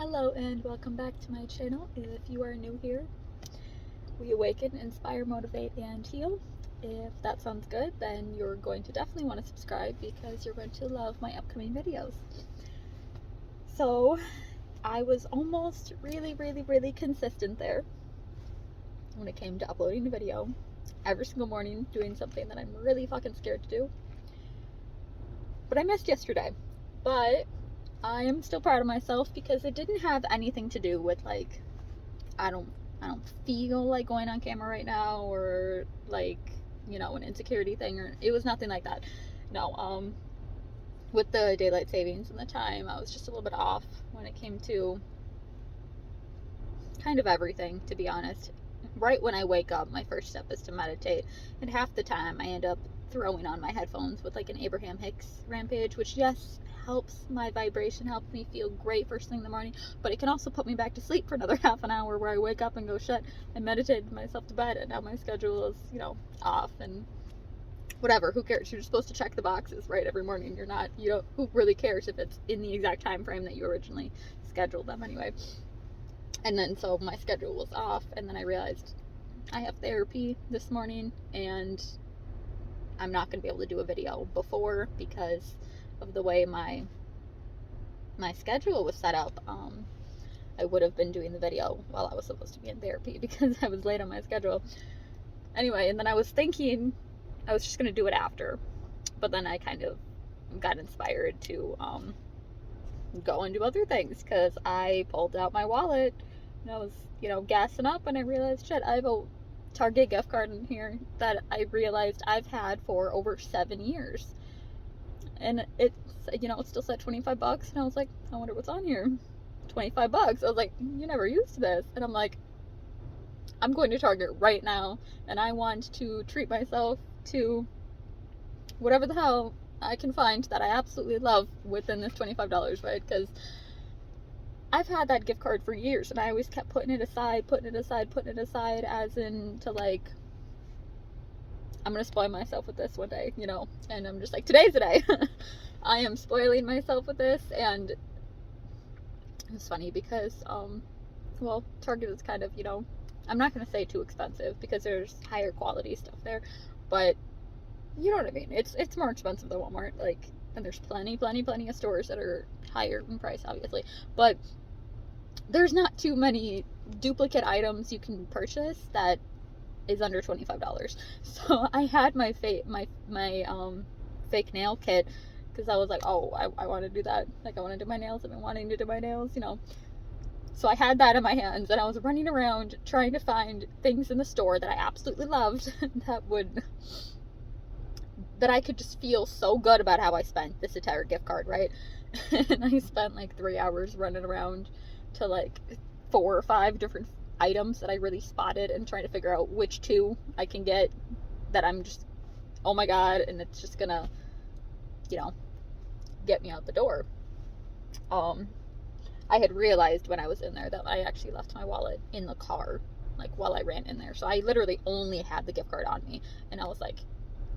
Hello and welcome back to my channel. If you are new here, we awaken, inspire, motivate, and heal. If that sounds good, then you're going to definitely want to subscribe because you're going to love my upcoming videos. So I was almost really consistent there when it came to uploading a video every single morning, doing something that I'm really fucking scared to do. But I missed yesterday. But I am still proud of myself because it didn't have anything to do with like I don't feel like going on camera right now, or like, you know, an insecurity thing, or it was nothing like that. No, with the daylight savings and the time, I was just a little bit off when it came to kind of everything, to be honest. Right when I wake up, my first step is to meditate, and half the time I end up throwing on my headphones with like an Abraham Hicks rampage, which yes, helps my vibration, helps me feel great first thing in the morning, but it can also put me back to sleep for another half an hour where I wake up and go, shit, I meditated myself to bed and now my schedule is, you know, off. And whatever, who cares? You're just supposed to check the boxes, right, every morning. You're not, you know, who really cares if it's in the exact time frame that you originally scheduled them anyway. And then so my schedule was off, and then I realized I have therapy this morning and I'm not going to be able to do a video before because of the way my schedule was set up. I would have been doing the video while I was supposed to be in therapy because I was late on my schedule. Anyway, and then I was thinking I was just going to do it after, but then I kind of got inspired to go and do other things because I pulled out my wallet and I was, you know, gassing up, and I realized, shit, I have a Target gift card in here that I realized I've had for over 7 years. And it's, you know, it still said $25, and I was like, I wonder what's on here. $25. I was like, you never used this. And I'm like, I'm going to Target right now, and I want to treat myself to whatever the hell I can find that I absolutely love within this $25, right? Because I've had that gift card for years, and I always kept putting it aside, as in to like, I'm gonna spoil myself with this one day, you know, and I'm just like, today's the day. I am spoiling myself with this. And it's funny because, well, Target is kind of, you know, I'm not gonna say too expensive because there's higher quality stuff there, but you know what I mean. It's more expensive than Walmart, like, and there's plenty of stores that are higher in price, obviously, but there's not too many duplicate items you can purchase that is under $25. So I had my fake nail kit because I was like, oh, I want to do that. Like, I want to do my nails. I've been wanting to do my nails, you know. So I had that in my hands, and I was running around trying to find things in the store that I absolutely loved that I could just feel so good about how I spent this entire gift card, right? And I spent like 3 hours running around to like 4 or 5 different items that I really spotted and trying to figure out which 2 I can get that I'm just, oh my god, and it's just gonna, you know, get me out the door. I had realized when I was in there that I actually left my wallet in the car, like while I ran in there. So I literally only had the gift card on me, and I was like,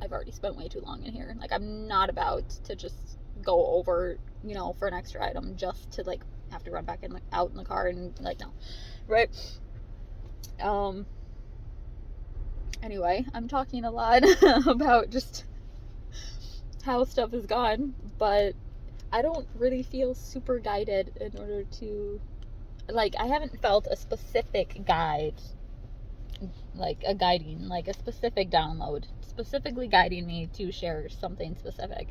I've already spent way too long in here. Like, I'm not about to just go over, you know, for an extra item just to like have to run back in out in the car, and like, no, right? Anyway, I'm talking a lot about just how stuff is gone, but I don't really feel super guided in order to, like, I haven't felt a specific guide, like a guiding, like a specific download specifically guiding me to share something specific,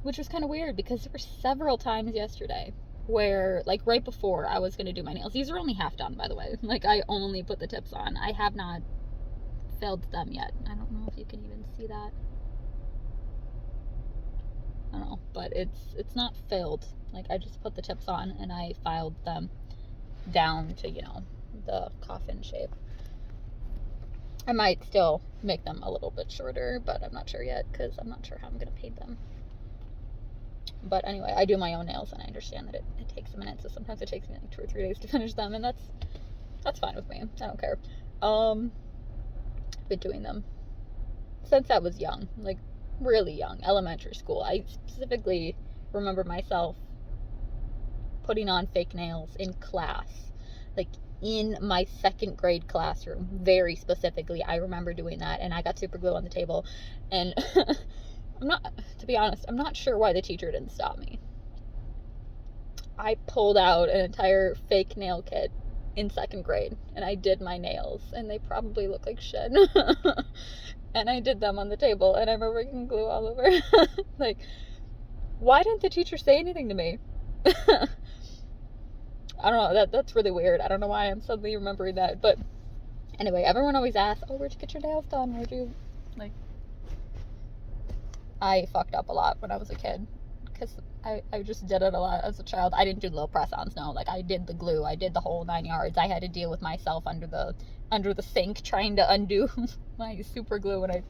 which was kind of weird because there were several times yesterday where, like, right before I was going to do my nails, these are only half done, by the way, like, I only put the tips on, I have not filled them yet. I don't know if you can even see that, I don't know, but it's not filled. Like, I just put the tips on and I filed them down to, you know, the coffin shape. I might still make them a little bit shorter, but I'm not sure yet because I'm not sure how I'm going to paint them. But anyway, I do my own nails, and I understand that it takes a minute, so sometimes it takes me like 2 or 3 days to finish them, and that's fine with me. I don't care. I've been doing them since I was young, like really young, elementary school. I specifically remember myself putting on fake nails in class. Like, in my 2nd grade classroom, very specifically. I remember doing that, and I got super glue on the table. And to be honest, I'm not sure why the teacher didn't stop me. I pulled out an entire fake nail kit in 2nd grade, and I did my nails, and they probably look like shit. And I did them on the table, and I remember getting glue all over. Like, why didn't the teacher say anything to me? I don't know, that's really weird. I don't know why I'm suddenly remembering that, but anyway, everyone always asks, oh, where'd you get your nails done? I fucked up a lot when I was a kid, because I just did it a lot as a child. I didn't do little press-ons, no. Like, I did the glue, I did the whole 9 yards. I had to deal with myself under the sink trying to undo my super glue when I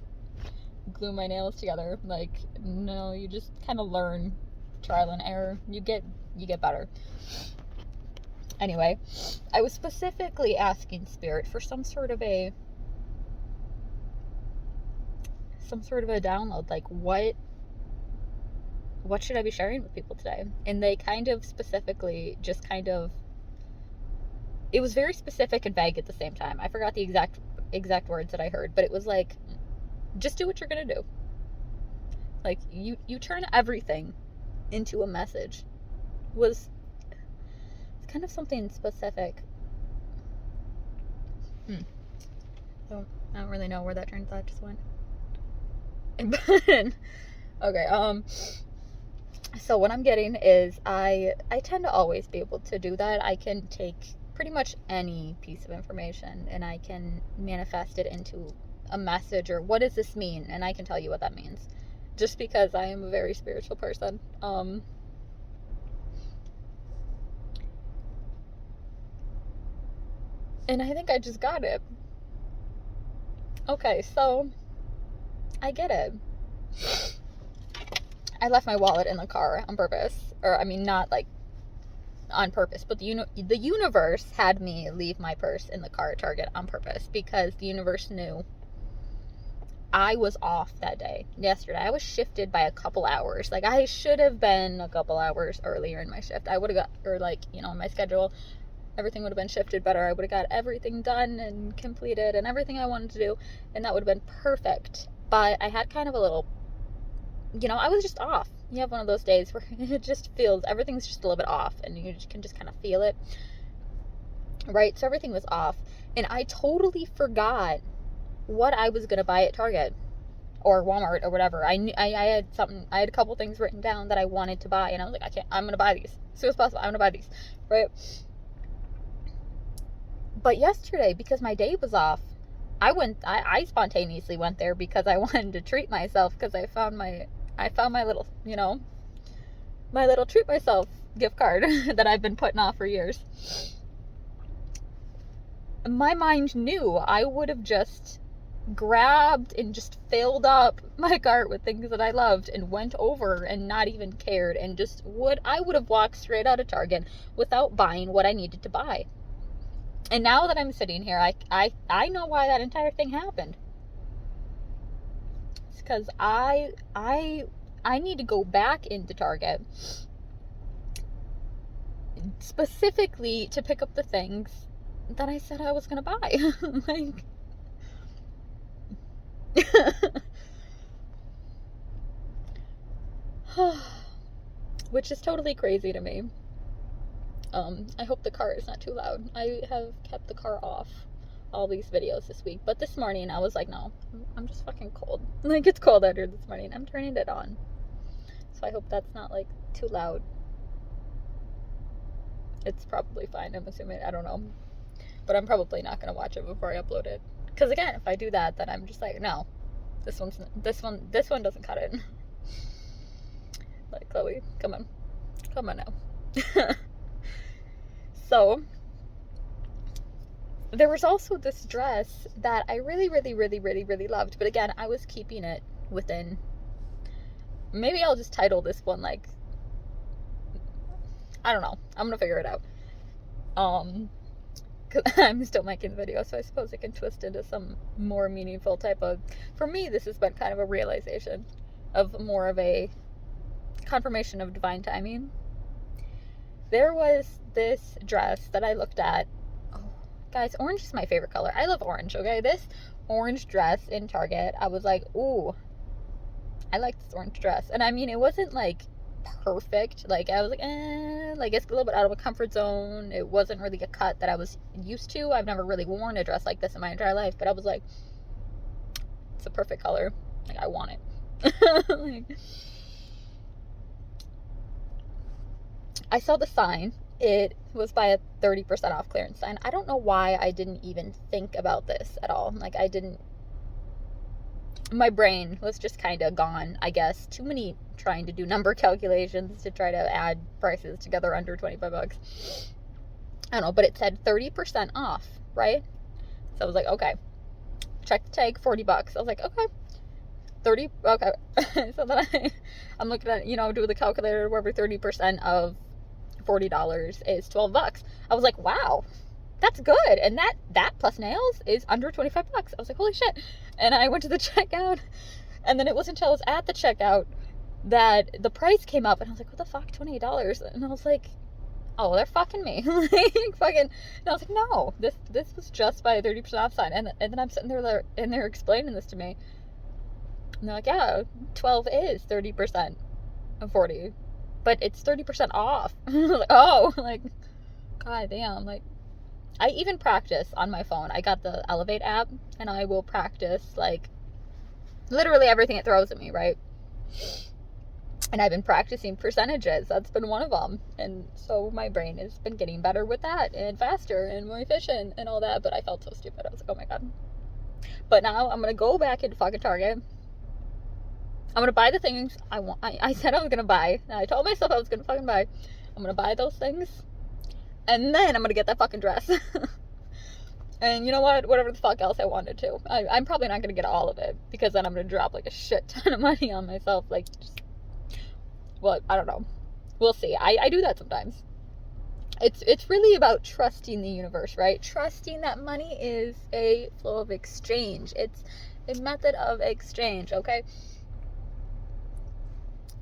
glue my nails together. Like, no, you just kind of learn, trial and error. You get better. Anyway, I was specifically asking Spirit for some sort of a download. Like, what should I be sharing with people today? And they kind of specifically just kind of, it was very specific and vague at the same time. I forgot the exact words that I heard, but it was like, just do what you're gonna do. Like, you turn everything into a message. It's kind of something specific. I don't really know where that train of thought just went. Okay, so what I'm getting is I tend to always be able to do that. I can take pretty much any piece of information and I can manifest it into a message, or what does this mean? And I can tell you what that means, just because I am a very spiritual person. And I think I just got it. Okay, so I get it. I left my wallet in the car on purpose. Or, I mean, not like on purpose, but the universe had me leave my purse in the car at Target on purpose, because the universe knew I was off that day. Yesterday, I was shifted by a couple hours. Like, I should have been a couple hours earlier in my shift. I would have got, or like, my schedule, everything would have been shifted better. I would have got everything done and completed and everything I wanted to do, and that would have been perfect. But I had kind of a little, I was just off. You have one of those days where it just feels, everything's just a little bit off, and you can just kind of feel it, right? So everything was off, and I totally forgot what I was going to buy at Target or Walmart or whatever. I had a couple things written down that I wanted to buy, and I was like, I'm going to buy these as soon as possible. I'm going to buy these, right? But yesterday, because my day was off, I spontaneously went there because I wanted to treat myself, because I found my little, my little treat myself gift card that I've been putting off for years. My mind knew I would have just grabbed and just filled up my cart with things that I loved and went over and not even cared, and I would have walked straight out of Target without buying what I needed to buy. And now that I'm sitting here, I know why that entire thing happened. It's because I need to go back into Target specifically to pick up the things that I said I was going to buy. Like, which is totally crazy to me. I hope the car is not too loud. I have kept the car off all these videos this week, but this morning I was like, no, I'm just fucking cold. Like, it's cold out here this morning. I'm turning it on. So I hope that's not like too loud. It's probably fine, I'm assuming. I don't know. But I'm probably not going to watch it before I upload it. Because again, if I do that, then I'm just like, no, this one doesn't cut it. Like, Chloe, come on now. So, there was also this dress that I really, really, really, really, really loved. But again, I was keeping it within, maybe I'll just title this one, like, I don't know. I'm going to figure it out. Cause I'm still making the video, so I suppose I can twist into some more meaningful type of, for me, this has been kind of a realization of more of a confirmation of divine timing. there was this dress that I looked at. Oh, guys, orange is my favorite color. I love orange, okay? This orange dress in Target, I was like, ooh, I like this orange dress. And I mean, it wasn't like perfect. Like, I was like, like it's a little bit out of a comfort zone. It wasn't really a cut that I was used to. I've never really worn a dress like this in my entire life, but I was like, it's a perfect color. Like, I want it. Like, I saw the sign. It was by a 30% off clearance sign. I don't know why I didn't even think about this at all. Like, my brain was just kind of gone, I guess. Too many trying to do number calculations to try to add prices together under 25 bucks. I don't know, but it said 30% off, right? So I was like, okay. Check the tag, 40 bucks. I was like, okay. 30, okay. So then I'm looking at, do the calculator, wherever 30% of $40 is 12 bucks. I was like, wow, that's good. And that plus nails is under 25 bucks. I was like, holy shit. And I went to the checkout, and then it wasn't until I was at the checkout that the price came up, and I was like, what the fuck, $28? And I was like, oh, they're fucking me. Like, fucking. And I was like, no, this was just by a 30% off sign. And then I'm sitting there, and they're explaining this to me. And they're like, yeah, 12 is 30% of 40, but it's 30% off. Like, oh, like, god damn. Like, I even practice on my phone. I got the Elevate app, and I will practice, like, literally everything it throws at me, right? And I've been practicing percentages. That's been one of them. And so my brain has been getting better with that, and faster and more efficient and all that. But I felt so stupid. I was like, oh my god. But now I'm going to go back into fucking Target. I'm going to buy the things I want. I said I was going to buy. I told myself I was going to fucking buy. I'm going to buy those things. And then I'm going to get that fucking dress. And you know what? Whatever the fuck else I wanted to. I'm probably not going to get all of it, because then I'm going to drop like a shit ton of money on myself. Like, just, well, I don't know. We'll see. I do that sometimes. It's really about trusting the universe, right? Trusting that money is a flow of exchange. It's a method of exchange, okay?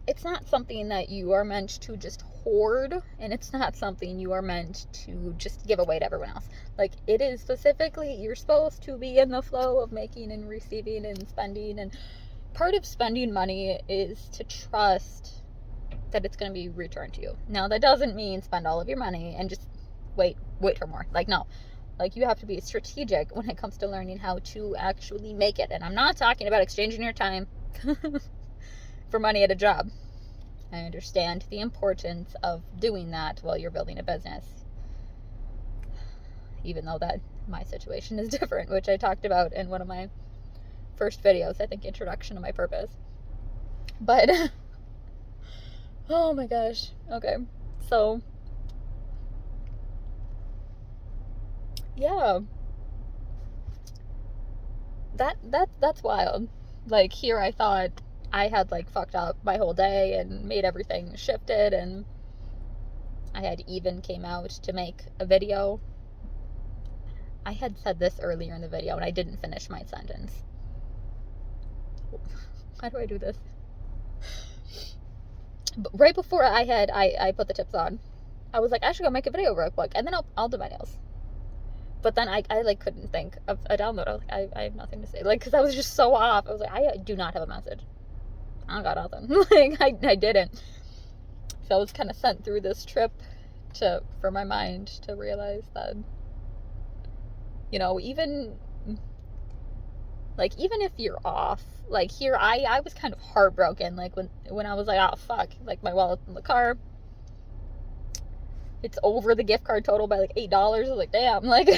It's not something that you are meant to just hoard, and it's not something you are meant to just give away to everyone else. Like, it is specifically, you're supposed to be in the flow of making and receiving and spending, and part of spending money is to trust that it's going to be returned to you. Now, that doesn't mean spend all of your money and just wait for more. Like, no. Like, you have to be strategic when it comes to learning how to actually make it. And I'm not talking about exchanging your time for money at a job. I understand the importance of doing that while you're building a business. Even though that my situation is different, which I talked about in one of my first videos, I think, Introduction to My Purpose. But, oh my gosh. Okay. So, yeah. That's wild. Like, here I thought I had, like, fucked up my whole day and made everything shifted, and I had even came out to make a video. I had said this earlier in the video, and I didn't finish my sentence. How do I do this? But right before I put the tips on, I was like, I should go make a video real quick, and then I'll do my nails. But then I like, couldn't think of a download. I was like, I have nothing to say. Like, because I was just so off. I was like, I do not have a message. I don't got nothing. Like, I didn't. So I was kind of sent through this trip for my mind to realize that, even if you're off, like, here, I was kind of heartbroken, like, when I was like, oh, fuck, like, my wallet's in the car, it's over the gift card total by, like, $8, I was like, damn, like,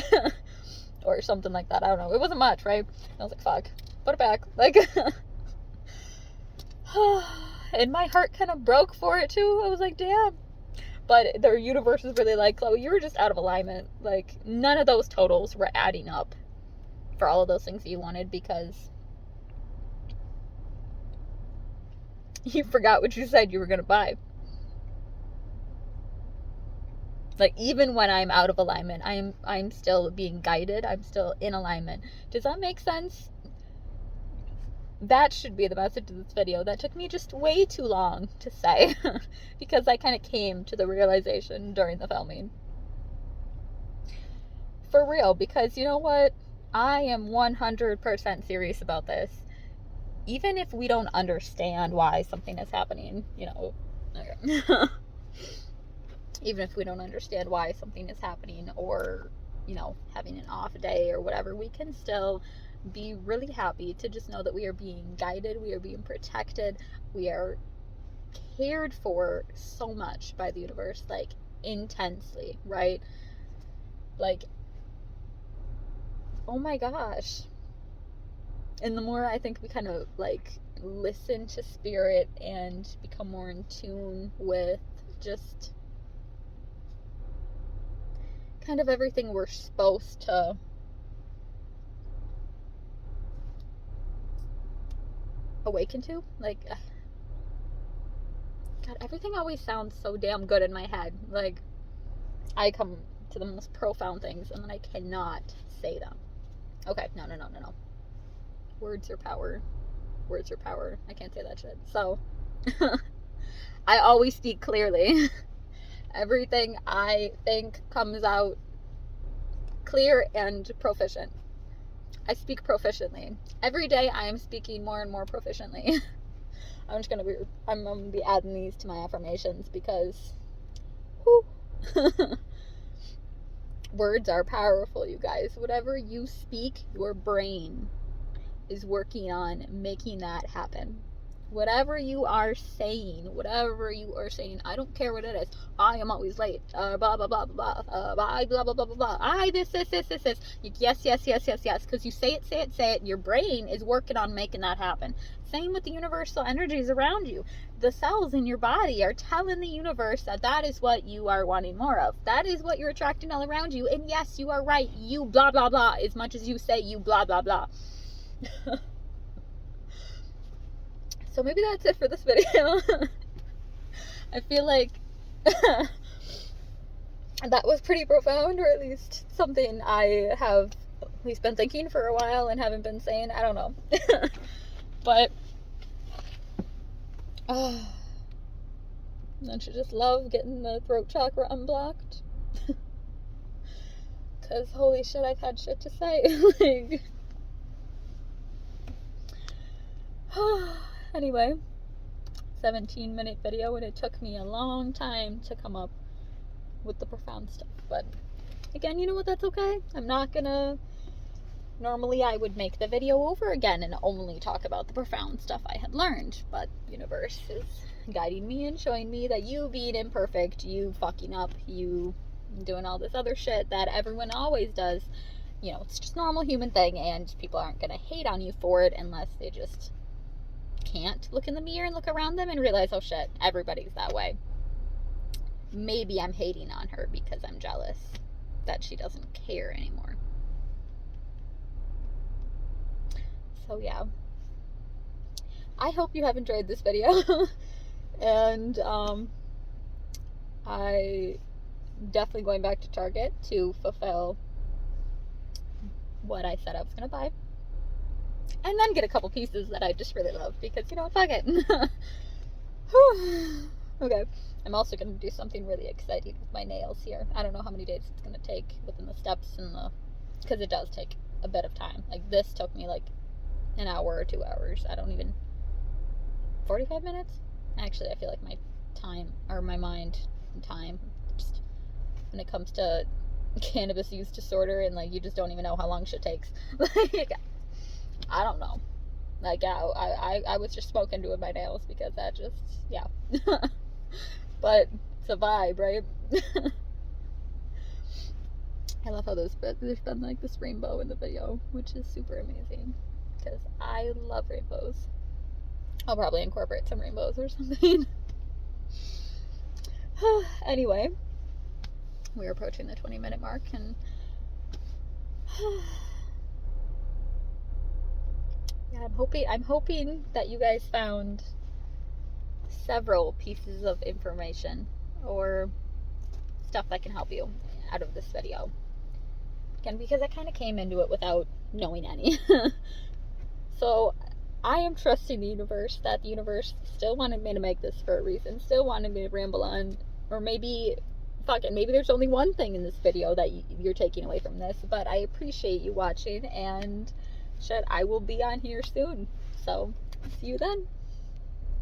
or something like that, I don't know, it wasn't much, right, and I was like, fuck, put it back, like, and my heart kind of broke for it, too. I was like, damn, but the universe was really like, Chloe, you were just out of alignment, like, none of those totals were adding up for all of those things that you wanted, because you forgot what you said you were going to buy. Like, even when I'm out of alignment, I'm still being guided. I'm still in alignment. Does that make sense? that should be the message of this video. That took me just way too long to say because I kind of came to the realization during the filming. For real, because you know what? I am 100% serious about this. Even if we don't understand why something is happening, you know, okay. Even if we don't understand why something is happening, or, you know, having an off day or whatever, we can still be really happy to just know that we are being guided, we are being protected, we are cared for so much by the universe, like, intensely, right? Like, oh my gosh. And the more I think we kind of, like, listen to spirit and become more in tune with just kind of everything we're supposed to awaken to, like, God, everything always sounds so damn good in my head. Like, I come to the most profound things and then I cannot say them. Okay, no. Words are power. Words are power. I can't say that shit. So, I always speak clearly. Everything I think comes out clear and proficient. I speak proficiently. Every day I am speaking more and more proficiently. I'm gonna be adding these to my affirmations because, whew. Words are powerful, you guys. Whatever you speak, your brain is working on making that happen. Whatever you are saying, I don't care what it is. I am always late. Blah blah blah blah blah. I blah blah blah blah blah. I this. Yes. Because you say it. Your brain is working on making that happen. Same with the universal energies around you. The cells in your body are telling the universe that is what you are wanting more of. That is what you're attracting all around you. And yes, you are right. You blah blah blah. As much as you say you blah blah blah. So maybe that's it for this video. I feel like that was pretty profound, or at least something I have at least been thinking for a while and haven't been saying. I don't know. But don't you just love getting the throat chakra unblocked? Because holy shit, I've had shit to say. Like, anyway, 17-minute video, and it took me a long time to come up with the profound stuff. But again, you know what? That's okay. I'm not gonna. Normally, I would make the video over again and only talk about the profound stuff I had learned. But universe is guiding me and showing me that you being imperfect, you fucking up, you doing all this other shit that everyone always does. You know, it's just a normal human thing, and people aren't gonna hate on you for it unless they just can't look in the mirror and look around them and realize, oh shit, everybody's that way. Maybe I'm hating on her because I'm jealous that she doesn't care anymore. So yeah, I hope you have enjoyed this video. And I definitely going back to Target to fulfill what I said I was gonna buy. And then get a couple pieces that I just really love because, you know, fuck it. Okay. I'm also going to do something really exciting with my nails here. I don't know how many days it's going to take within the steps and because it does take a bit of time. Like, this took me like an hour or 2 hours. 45 minutes? Actually, I feel like my time, or my mind and time, just when it comes to cannabis use disorder, and like, you just don't even know how long shit takes. Like, I don't know. Like, I was just smoking doing my nails because that just, yeah. But it's a vibe, right? I love how there's been like this rainbow in the video, which is super amazing because I love rainbows. I'll probably incorporate some rainbows or something. Anyway, we're approaching the 20-minute mark, and yeah, I'm hoping that you guys found several pieces of information or stuff that can help you out of this video. Again, because I kind of came into it without knowing any. So I am trusting the universe, that the universe still wanted me to make this for a reason, still wanted me to ramble on, or maybe, fuck it, maybe there's only one thing in this video that you're taking away from this, but I appreciate you watching, and shit, I will be on here soon, so see you then.